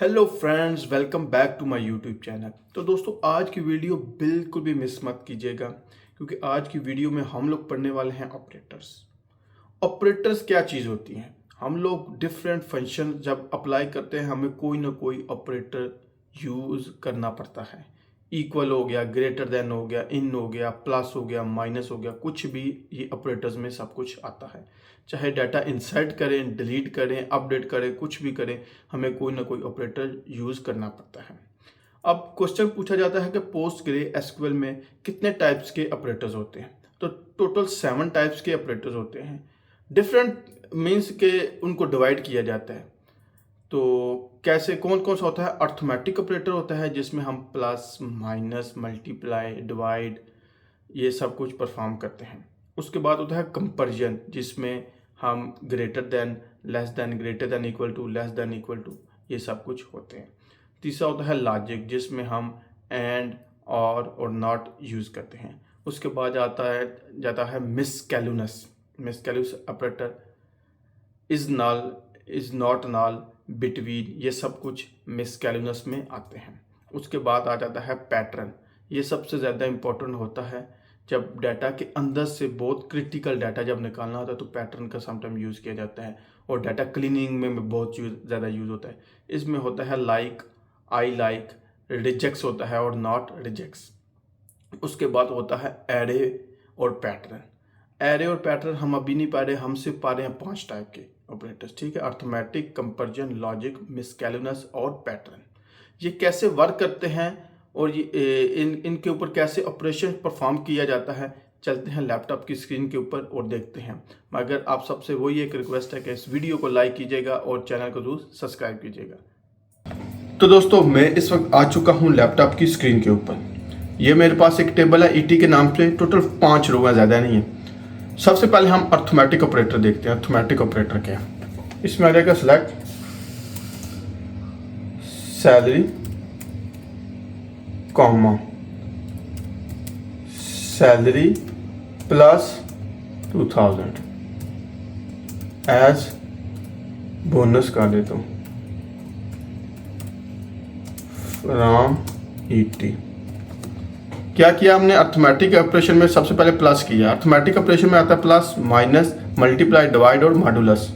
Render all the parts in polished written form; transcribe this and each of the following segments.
Hello friends, welcome back to my YouTube channel. तो दोस्तों, आज की वीडियो बिल्कुल भी मिस मत कीजिएगा, क्योंकि आज की वीडियो में हम लोग पढ़ने वाले हैं ऑपरेटर्स। ऑपरेटर्स क्या चीज़ होती हैं? हम लोग डिफरेंट फंक्शन जब अप्लाई करते हैं, हमें कोई ना कोई ऑपरेटर यूज़ करना पड़ता है। इक्वल हो गया, ग्रेटर देन हो गया, इन हो गया, प्लस हो गया, माइनस हो गया, कुछ भी ये ऑपरेटर्स में सब कुछ आता है। चाहे डाटा इंसर्ट करें, डिलीट करें, अपडेट करें, कुछ भी करें, हमें कोई ना कोई ऑपरेटर यूज़ करना पड़ता है। अब क्वेश्चन पूछा जाता है कि पोस्ट ग्रे एसक्यूएल में कितने टाइप्स के ऑपरेटर्स होते हैं? तो टोटल 7 टाइप्स के ऑपरेटर्स होते हैं। डिफरेंट मीन्स के उनको डिवाइड किया जाता है। तो कैसे, कौन कौन सा होता है? अर्थमेटिक ऑपरेटर होता है, जिसमें हम प्लस, माइनस, मल्टीप्लाई, डिवाइड ये सब कुछ परफॉर्म करते हैं। उसके बाद होता है कंपैरिजन, जिसमें हम greater than, less than, greater than equal to, less than equal to ये सब कुछ होते हैं। तीसरा होता है लॉजिक, जिसमें हम एंड, और नॉट यूज़ करते हैं। उसके बाद जाता है miscellaneous operator, is null, is not null, between, ये सब कुछ मिसकैलकुलस में आते हैं। उसके बाद आ जाता है पैटर्न। ये सबसे ज़्यादा इम्पोर्टेंट होता है। जब डाटा के अंदर से बहुत क्रिटिकल डाटा जब निकालना होता है, तो पैटर्न का समटाइम यूज़ किया जाता है। और डाटा क्लीनिंग में बहुत ज़्यादा यूज़ होता है। इसमें होता है लाइक, आई लाइक, रिजेक्ट्स होता है और नॉट रिजेक्ट्स। उसके बाद होता है एरे और पैटर्न। एरे और पैटर्न हम अभी नहीं पा रहे, हम सिर्फ पा रहे हैं 5 टाइप के ऑपरेटर्स, ठीक है? अर्थमेटिक, कंपैरिजन, लॉजिक, मिसकैलकुलस और पैटर्न। ये कैसे वर्क करते हैं और ये इनके ऊपर कैसे ऑपरेशन परफॉर्म किया जाता है, चलते हैं लैपटॉप की स्क्रीन के ऊपर और देखते हैं। मगर आप सबसे वही एक रिक्वेस्ट है कि इस वीडियो को लाइक कीजिएगा और चैनल को जरूर सब्सक्राइब कीजिएगा। तो दोस्तों, मैं इस वक्त आ चुका हूँ लैपटॉप की स्क्रीन के ऊपर। ये मेरे पास एक टेबल है ईटी के नाम से, टोटल 5 रो है, ज़्यादा नहीं है। सबसे पहले हम अर्थमेटिक ऑपरेटर देखते हैं। अर्थमेटिक ऑपरेटर क्या है? इसमें आ जाएगा select salary, comma salary plus 2000 as bonus कर देता हूँ फ्रॉम ईटी। क्या किया हमने? अर्थमेटिक ऑपरेशन में सबसे पहले प्लस किया। अर्थमेटिक ऑपरेशन में आता है प्लस, माइनस, मल्टीप्लाई, डिवाइड और मॉडुलस।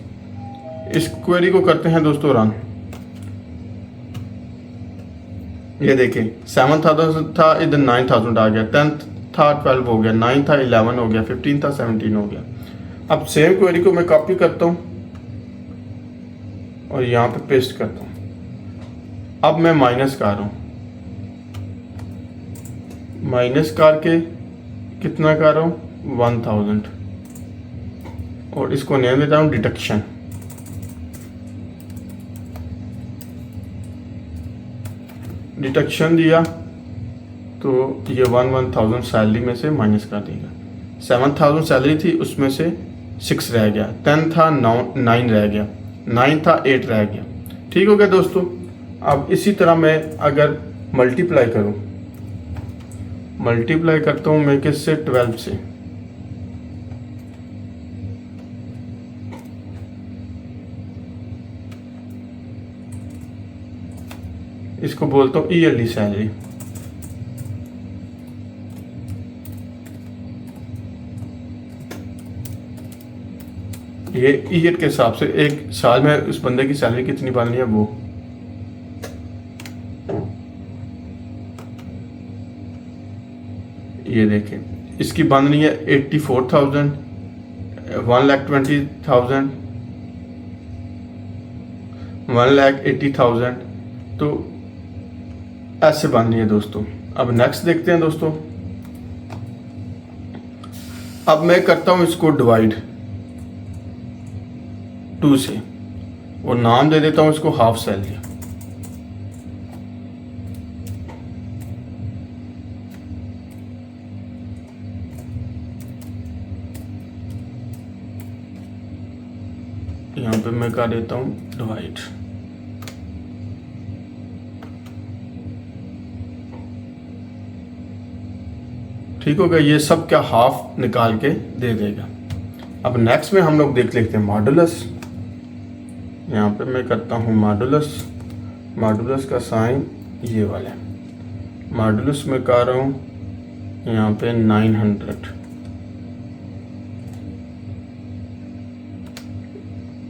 इस क्वेरी को करते हैं दोस्तों रन। ये देखिए, 7000 था, इधर 9000 आ गया, 10 था 12 हो गया, 9 था 11 हो गया, 15 था 17 हो गया। अब सेम क्वेरी को मैं कॉपी करता हूँ और यहाँ पे पेस्ट करता हूँ। अब मैं माइनस कर रहा हूँ, माइनस करके कितना कर रहा हूँ? 1000, और इसको नेम देता हूँ डिडक्शन। डिडक्शन दिया तो ये 1000 सैलरी में से माइनस कर देगा। 7000 सैलरी थी, उसमें से 6 रह गया, 10 था 9 रह गया, 9 था 8 रह गया। ठीक हो गया दोस्तों। अब इसी तरह मैं अगर मल्टीप्लाई करूँ, मल्टीप्लाई करता हूँ मैं किससे? 12 से। इसको बोलता हूँ ईयरली सैलरी। ये ईयर के हिसाब से एक साल में उस बंदे की सैलरी कितनी बननी है वो। ये देखें, इसकी बननी है 84,000, 1,20,000, 1,80,000। तो ऐसे बननी है दोस्तों। अब नेक्स्ट देखते हैं दोस्तों। अब मैं करता हूं इसको डिवाइड 2 से, और नाम दे देता हूं इसको हाफ सैलरी। यहाँ पे मैं कर देता हूँ डिवाइड। ठीक हो गया। ये सब क्या हाफ निकाल के दे देगा। अब नेक्स्ट में हम लोग देख लेते हैं मॉडुलस। यहाँ पे मैं करता हूँ मॉडुलस। मॉडुलस का साइन ये वाला है, मॉडुलस में कर रहा हूँ यहाँ पे 900,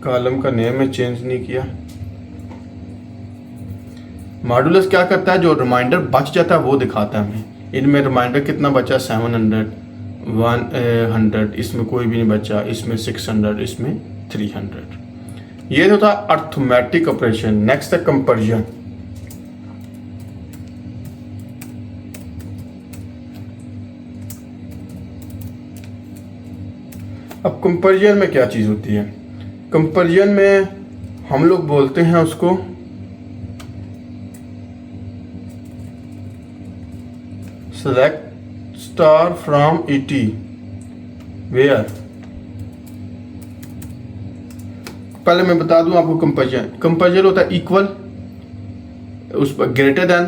कॉलम का नेम में चेंज नहीं किया। मॉडुलस क्या करता है, जो रिमाइंडर बच जाता है वो दिखाता है हमें। इनमें रिमाइंडर कितना बचा, 700, 100, इसमें कोई भी नहीं बचा, इसमें 600, इसमें 300। ये तो था अर्थमेटिक ऑपरेशन। नेक्स्ट है कंपैरिजन। अब कंपैरिजन में क्या चीज़ होती है, कंपैरिजन में हम लोग बोलते हैं उसको select star from ET where. पहले मैं बता दूं आपको कंपैरिजन होता है इक्वल, उस पर greater than,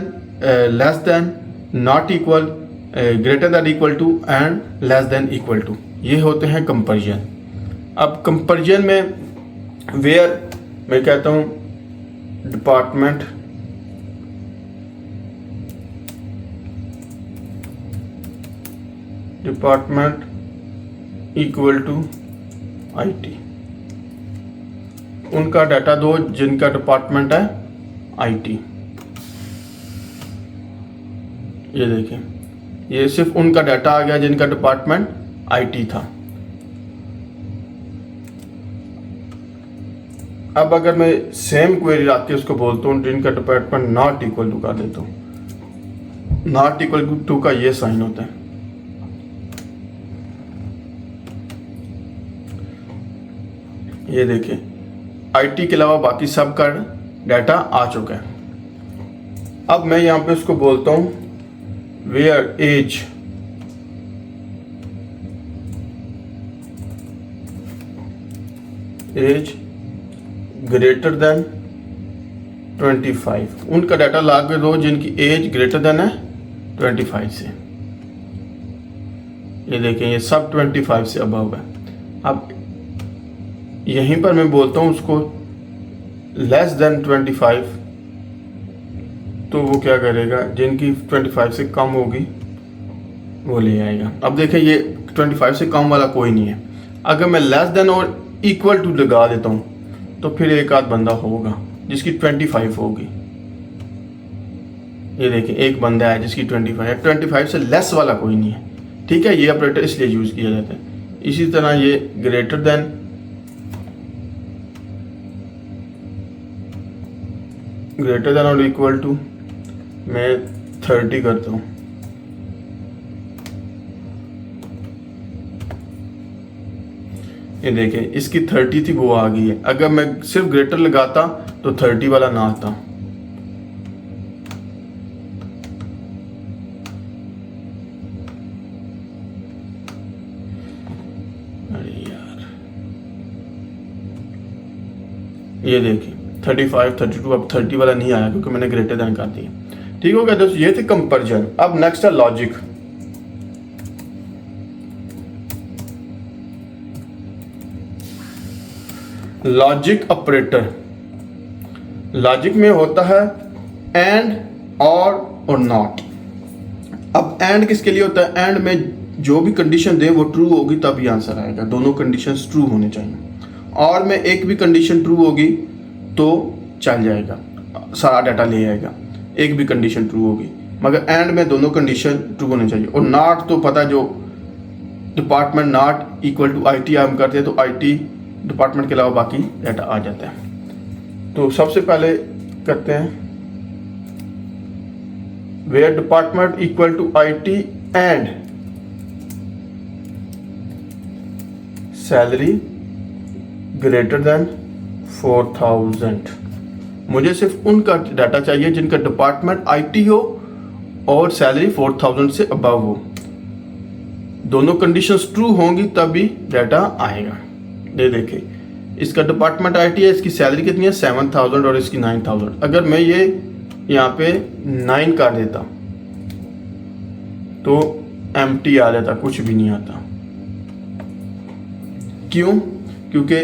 less than, not equal, greater than equal to and less than equal to, ये होते हैं कंपैरिजन। अब कंपैरिजन में वेयर मैं कहता हूं डिपार्टमेंट, इक्वल टू आईटी, उनका डाटा दो जिनका डिपार्टमेंट है आईटी। ये देखिए, ये सिर्फ उनका डाटा आ गया जिनका डिपार्टमेंट आईटी था। अब अगर मैं सेम क्वेरी रख के उसको बोलता हूँ जिनका डिपार्टमेंट नॉट इक्वल टू कर देता हूँ, नॉट इक्वल टू का ये साइन होता है। ये देखिए, आईटी के अलावा बाकी सब का डाटा आ चुका है। अब मैं यहां पे उसको बोलता हूं वेयर एज ग्रेटर देन 25, उनका डाटा ला के दो जिनकी एज ग्रेटर देन है 25 से। ये देखें, ये सब 25 से अबव है। अब यहीं पर मैं बोलता हूं उसको लेस देन 25, तो वो क्या करेगा, जिनकी 25 से कम होगी वो ले आएगा। अब देखें, ये 25 से कम वाला कोई नहीं है। अगर मैं लेस देन और इक्वल टू लगा देता हूं तो फिर एक आध बंदा होगा जिसकी 25 होगी। ये देखिए, एक बंदा है जिसकी 25 है, 25 से लेस वाला कोई नहीं है। ठीक है, ये ऑपरेटर इसलिए यूज किया जाता है। इसी तरह ये ग्रेटर देन और इक्वल टू मैं 30 करता हूँ। ये देखिए, इसकी 30 थी वो आ गई है। अगर मैं सिर्फ ग्रेटर लगाता तो 30 वाला ना आता। अरे यार, ये देखिए 35, 32, अब 30 वाला नहीं आया क्योंकि मैंने ग्रेटर देन कर दिया। ठीक हो गया दोस्तों, ये थे कंपैरिजन। अब नेक्स्ट है लॉजिक। लॉजिक ऑपरेटर, लॉजिक में होता है एंड, और नॉट। अब एंड किसके लिए होता है, एंड में जो भी कंडीशन दे वो ट्रू होगी तभी आंसर आएगा। दोनों कंडीशंस ट्रू होने चाहिए। और में एक भी कंडीशन ट्रू होगी तो चल जाएगा, सारा डाटा ले आएगा। एक भी कंडीशन ट्रू होगी, मगर एंड में दोनों कंडीशन ट्रू होने चाहिए। और नॉट तो पता, जो department not equal to IT हम करते हैं तो आईटी डिपार्टमेंट के अलावा बाकी डाटा आ जाता है। तो सबसे पहले करते हैं where department equal to IT and salary greater than 4000। मुझे सिर्फ उनका डाटा चाहिए जिनका डिपार्टमेंट आईटी हो और सैलरी 4000 से अबव हो। दोनों कंडीशंस ट्रू होंगी तभी डाटा आएगा। ये देखिए, इसका डिपार्टमेंट आईटी है, इसकी सैलरी कितनी है 7000 और इसकी 9000। अगर मैं ये यहाँ पे 9 कर देता तो एम्प्टी आ जाता, कुछ भी नहीं आता। क्यों? क्योंकि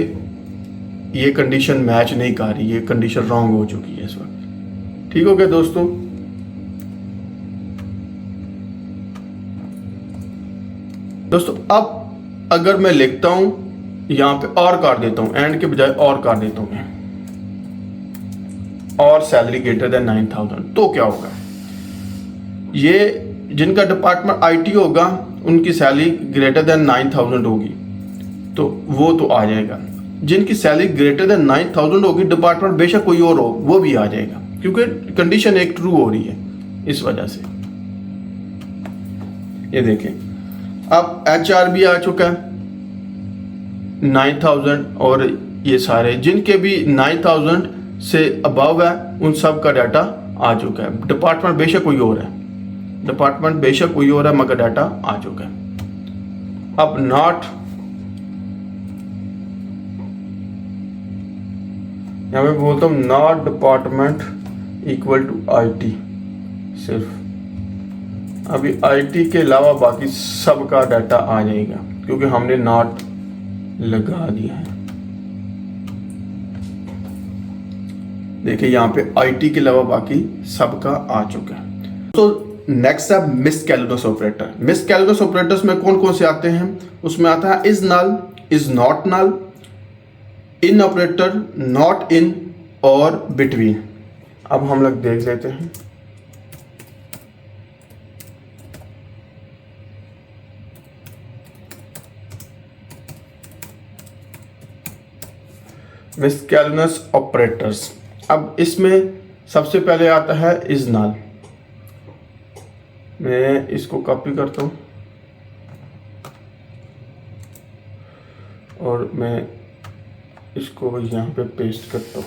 ये कंडीशन मैच नहीं कर रही, ये कंडीशन रॉन्ग हो चुकी है इस वक्त। ठीक हो गया दोस्तों। अब अगर मैं लिखता हूं यहां पे और कर देता हूं, एंड के बजाय और कर देता हूं मैं, और सैलरी ग्रेटर देन 9,000, तो क्या होगा? ये जिनका डिपार्टमेंट आईटी होगा उनकी सैलरी ग्रेटर देन 9,000 होगी, तो वो तो आ जाएगा। जिनकी सैलरी ग्रेटर देन 9,000 होगी, डिपार्टमेंट बेशक कोई और हो, वो भी आ जाएगा, क्योंकि कंडीशन एक ट्रू हो रही है इस वजह से। ये देखें, अब एचआर भी आ चुका है 9,000, और ये सारे जिनके भी 9,000 से अबव है उन सब का डाटा आ चुका है। डिपार्टमेंट बेशक कोई और है, डिपार्टमेंट बेशक कोई और है, मगर डाटा आ चुका है। अब नॉट, यहां मैं बोलता हूं not department equal to IT, सिर्फ अभी आईटी के अलावा बाकी सब का डाटा आ जाएगा, क्योंकि हमने नॉट लगा दिया है। देखिए यहाँ पे आईटी के अलावा बाकी सबका आ चुका है। तो नेक्स्ट है मिसकैलकुलस ऑपरेटर। मिसकैलकुलस ऑपरेटर्स में कौन कौन से आते हैं? उसमें आता है is null, is not null, in operator, not in और बिटवीन। अब हम लोग देख लेते हैं। मिसकैलकुलस ऑपरेटर्स, अब इसमें सबसे पहले आता है इज नल। मैं इसको कॉपी करता हूं और मैं इसको यहां पे पेस्ट करता हूं।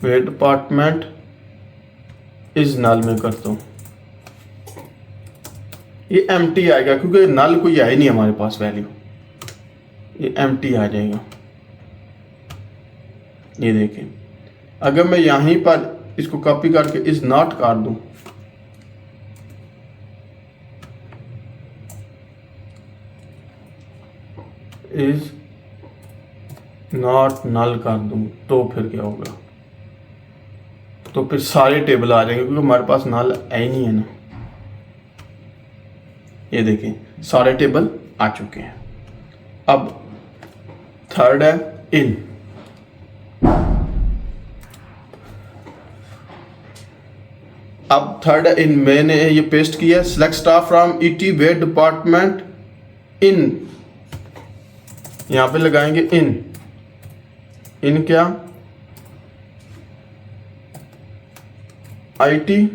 मैं डिपार्टमेंट इज नल में करता हूं, ये एम्प्टी आएगा क्योंकि नल कोई है ही नहीं हमारे पास वैल्यू, ये एम्प्टी आ जाएगा। ये देखें, अगर मैं यहीं पर इसको कॉपी करके इज नॉट कर दूं, इज नॉट नल कर दूं, तो फिर क्या होगा? तो फिर सारे टेबल आ जाएंगे, क्योंकि हमारे पास नल है ही नहीं है ना। ये देखें, सारे टेबल आ चुके हैं। अब थर्ड है इन। अब थर्ड है इन, मैंने ये पेस्ट किया, select staff from ET where department in, यहां पे लगाएंगे इन क्या? IT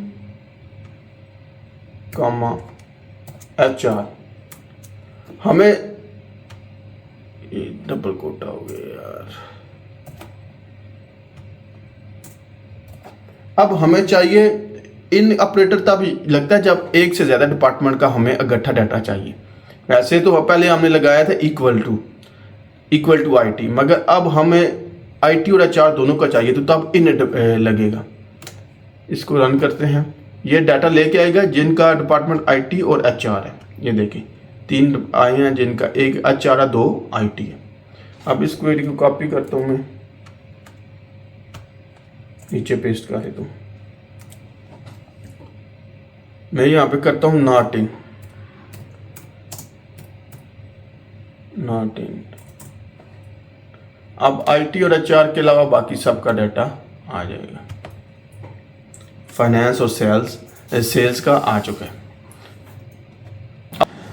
comma HR. हमें ये डबल कोटा हो गया यार। अब हमें चाहिए इन ऑपरेटर तब लगता है जब एक से ज्यादा डिपार्टमेंट का हमें इकट्ठा डाटा चाहिए। वैसे तो पहले हमने लगाया था इक्वल टू आईटी, मगर अब हमें आईटी और एचआर दोनों का चाहिए, तो तब इन लगेगा। इसको रन करते हैं, ये डाटा लेके आएगा जिनका डिपार्टमेंट आईटी और एचआर है। ये देखिए 3 आए हैं जिनका एक एचआर है, 2 आईटी है। अब इस क्वेरी को कॉपी करता हूं, मैं नीचे पेस्ट कर देता हूं। मैं यहां पे करता हूं नॉट इन। अब आईटी और एचआर के अलावा बाकी सबका डाटा आ जाएगा। फाइनेंस और सेल्स का आ चुका है।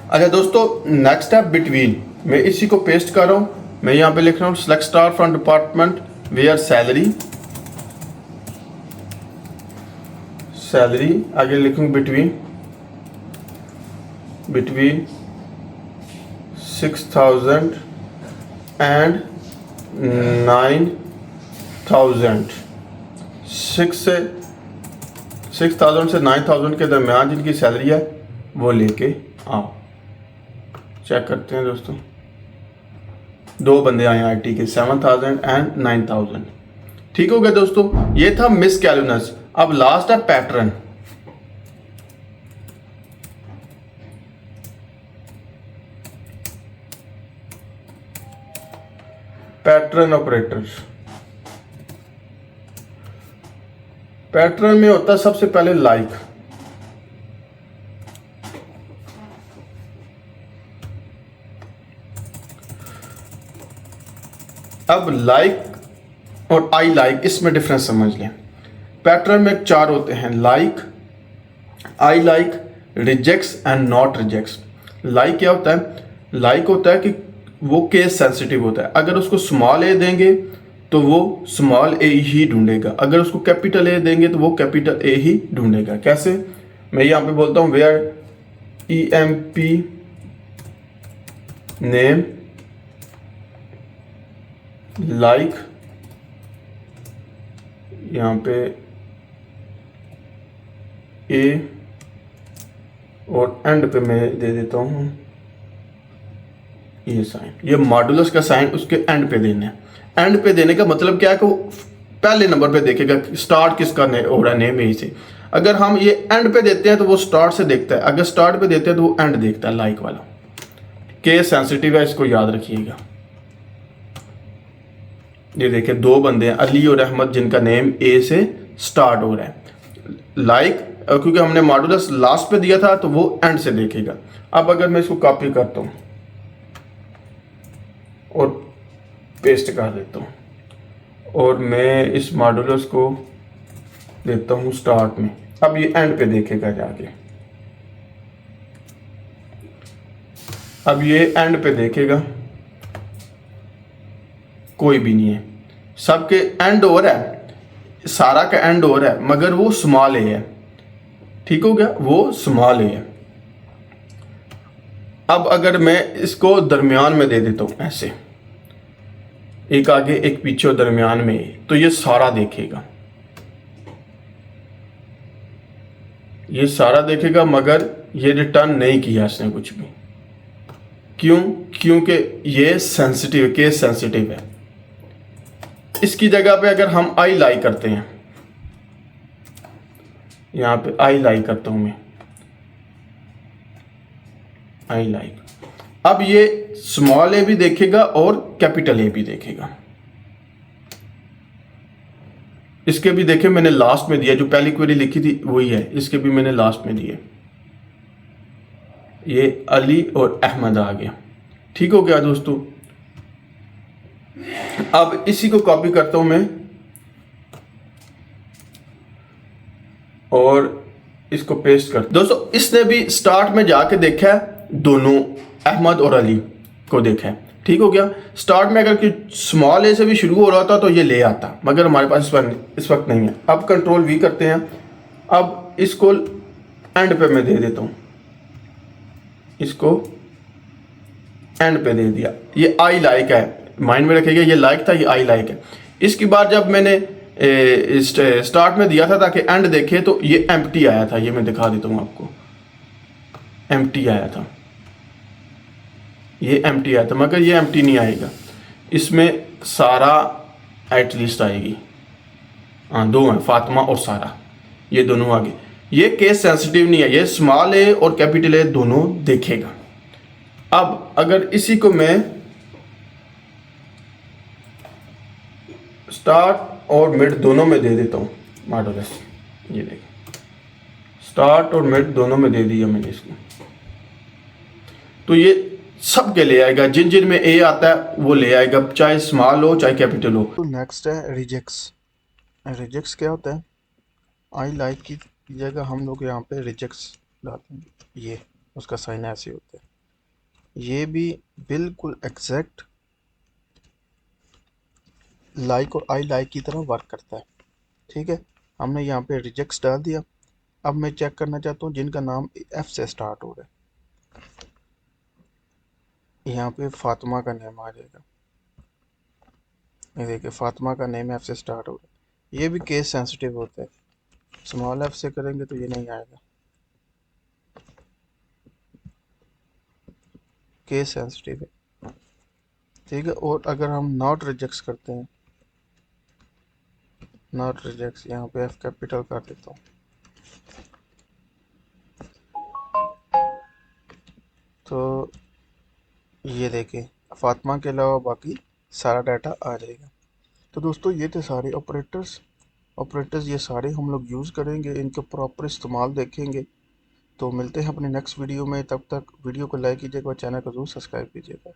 अच्छा दोस्तों, नेक्स्ट है बिटवीन। मैं इसी को पेस्ट कर रहा हूं। मैं यहां पे लिख रहा हूं select star from department where salary, आगे लिखूंगा बिटवीन 6,000 एंड 9,000। 6,000 से 9,000 के दरमियान जिनकी सैलरी है वो लेके आओ। चेक करते हैं दोस्तों, 2 बंदे आए आईटी के, 7,000 एंड 9,000। ठीक हो गया दोस्तों, ये था मिसकैलकुलस। अब लास्ट है पैटर्न। पैटर्न ऑपरेटर्स, पैटर्न में होता है सबसे पहले लाइक, अब लाइक और आई लाइक इसमें डिफरेंस समझ लें। पैटर्न में 4 होते हैं, like, I like, rejects and not rejects. Like क्या होता है? लाइक होता है कि वो केस सेंसिटिव होता है, अगर उसको स्मॉल ए देंगे तो वो स्मॉल ए ही ढूंढेगा, अगर उसको कैपिटल ए देंगे तो वो कैपिटल ए ही ढूंढेगा। कैसे? मैं यहाँ पे बोलता हूँ वेयर EMP नेम लाइक, यहाँ पे ए और एंड पे मैं दे देता हूँ ये साइन, ये मॉडुलस का साइन उसके एंड पे देना है। एंड पे देने का मतलब क्या है कि वो पहले नंबर पे देखेगा स्टार्ट किसका हो रहा है, नेम यही से। अगर हम ये एंड पे देते हैं तो वो स्टार्ट से देखता है, अगर स्टार्ट पे देते हैं तो वो एंड देखता है, लाइक वाला। केस सेंसिटिव है, इसको याद रखिएगा। ये देखिए 2 बंदे हैं, अली और अहमद, जिनका नेम ए से स्टार्ट हो रहा है। लाइक क्योंकि हमने मॉडुलस लास्ट पे दिया था तो वो एंड से देखेगा। अब अगर मैं इसको कॉपी करता हूँ और पेस्ट कर देता हूँ और मैं इस मॉडुलस को देता हूँ स्टार्ट में, अब ये एंड पे देखेगा जाके, अब ये एंड पे देखेगा, कोई भी नहीं है, सबके एंड हो रहा है, सारा का एंड हो रहा है, मगर वो स्मॉल ए है। ठीक हो गया, वो स्मॉल ए है। अब अगर मैं इसको दरमियान में दे देता हूं ऐसे, एक आगे एक पीछे और दरमियान में ए, तो ये सारा देखेगा, ये सारा देखेगा, मगर ये रिटर्न नहीं किया इसने कुछ भी। क्यों? क्योंकि ये सेंसिटिव, केस सेंसिटिव है। इसकी जगह पे अगर हम आई लाई करते हैं, यहां पे आई लाई करता हूं मैं, आई लाइक, अब ये स्मॉल ए भी देखेगा और कैपिटल ए भी देखेगा। इसके भी देखे मैंने लास्ट में दिया, जो पहली क्वेरी लिखी थी वही है, इसके भी मैंने लास्ट में दिए। ये अली और अहमद आ गया। ठीक हो गया दोस्तों। अब इसी को कॉपी करता हूं मैं और इसको पेस्ट कर। दोस्तों इसने भी स्टार्ट में जाके देखा है, दोनों अहमद और अली को देखा है। ठीक हो गया। स्टार्ट में अगर स्मॉल ए से भी शुरू हो रहा था तो ये ले आता, मगर हमारे पास इस वक्त नहीं है। अब कंट्रोल वी करते हैं। अब इसको एंड पे मैं दे देता हूं, इसको एंड पे दे दिया। ये आई लाइक है, माइंड में रखिएगा, ये लाइक था, ये आई लाइक है। इसके बाद जब मैंने स्टार्ट में दिया था ताकि एंड देखे, तो ये एम्प्टी आया था। ये मैं दिखा देता हूं आपको, एम्प्टी आया था, ये एम्प्टी आया था, मगर ये एम्प्टी नहीं आएगा, इसमें सारा एटलीस्ट आएगी। हाँ 2 हैं, फातिमा और सारा, ये दोनों आगे। ये केस सेंसिटिव नहीं है, ये स्मॉल ए और कैपिटल ए दोनों देखेगा। अब अगर इसी को मैं स्टार्ट और मिड दोनों में दे देता हूँ मॉडुलस, ये देखिए स्टार्ट और मिड दोनों में दे दिया मैंने इसको, तो ये सब के ले आएगा, जिन जिन में ए आता है वो ले आएगा, चाहे स्मॉल हो चाहे कैपिटल हो। तो नेक्स्ट है रिजेक्ट्स। रिजेक्ट्स क्या होता है? आई लाइक की जगह हम लोग यहाँ पे रिजेक्ट्स लाते हैं, ये उसका साइन ऐसे होता है। ये भी बिल्कुल एग्जैक्ट लाइक और आई लाइक की तरह वर्क करता है। ठीक है, हमने यहाँ पे रिजेक्ट्स डाल दिया। अब मैं चेक करना चाहता हूँ जिनका नाम एफ से स्टार्ट हो रहा है। यहाँ पे फातिमा का नेम आ जाएगा, ये देखिए फातिमा का नेम एफ से स्टार्ट हो रहा है। ये भी केस सेंसिटिव होता है, स्मॉल एफ से करेंगे तो ये नहीं आएगा, केस सेंसिटिव है। ठीक है, और अगर हम नॉट रिजेक्ट्स करते हैं, नॉट रिजेक्ट्स, यहाँ पे एफ कैपिटल कर देता हूँ, तो ये देखिए फातिमा के अलावा बाकी सारा डाटा आ जाएगा। तो दोस्तों ये थे सारे ऑपरेटर्स। ऑपरेटर्स ये सारे हम लोग यूज़ करेंगे, इनके प्रॉपर इस्तेमाल देखेंगे। तो मिलते हैं अपने नेक्स्ट वीडियो में, तब तक वीडियो को लाइक कीजिएगा और चैनल को ज़रूर सब्सक्राइब कीजिएगा।